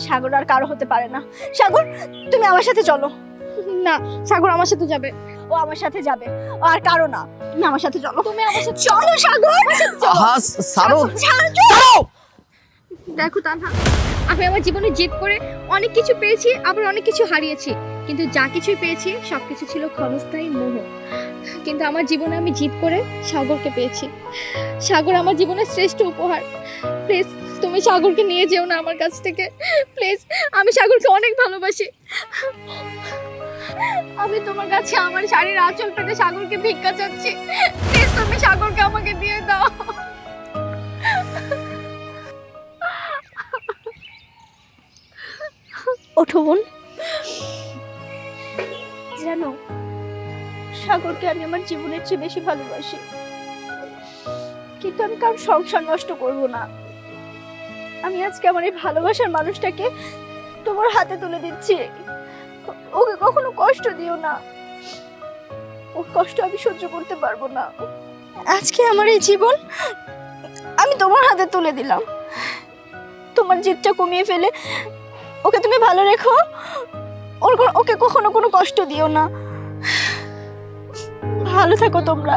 [SPEAKER 8] সাগর আর কারো হতে পারে না। সাগর, তুমি আমার সাথে চলো।
[SPEAKER 4] না, সাগর আমার সাথে যাবে।
[SPEAKER 8] ও আমার সাথে যাবে, ও আর কারো না। তুমি আমার সাথে চলো। তুমি আমার সাথে চলো সাগর।
[SPEAKER 1] আহা, ছাড়ো।
[SPEAKER 4] দেখো তানহা, আমি আমার জীবনে জিত করে অনেক কিছু পেয়েছি, আবার অনেক কিছু হারিয়েছি, কিন্তু যা কিছুই পেয়েছি সবকিছু ছিল ক্ষণস্থায়ী মোহ। কিন্তু আমার জীবনে আমি জিত করে সাগরকে পেয়েছি। সাগর আমার জীবনের শ্রেষ্ঠ উপহার। প্লিজ তুমি সাগরকে নিয়ে যেও না আমার কাছ থেকে, প্লিজ। আমি সাগরকে অনেক ভালোবাসি। আমি তোমার কাছে আমার শাড়ির আঁচল পেতে সাগরকে ভিক্ষা চাচ্ছি, প্লিজ তুমি সাগরকে আমাকে দিয়ে দাও।
[SPEAKER 8] ওঠো বোন। জানো, সাগরকে আমি আমার জীবনের চেয়ে বেশি ভালোবাসি, কিন্তু আমি কারোর সংসার নষ্ট করব না। আমি আজকে আমার এই ভালোবাসার মানুষটাকে তোমার হাতে তুলে দিচ্ছি। ওকে কখনো কষ্ট দিও না, ওর কষ্ট আমি সহ্য করতে পারবো না। আজকে আমার এই জীবন আমি তোমার হাতে তুলে দিলাম। তোমার জেদটা কমিয়ে ফেলে ওকে তুমি ভালো রেখো, ওকে কখনো কোনো কষ্ট দিও না। ভালো থাকো তোমরা।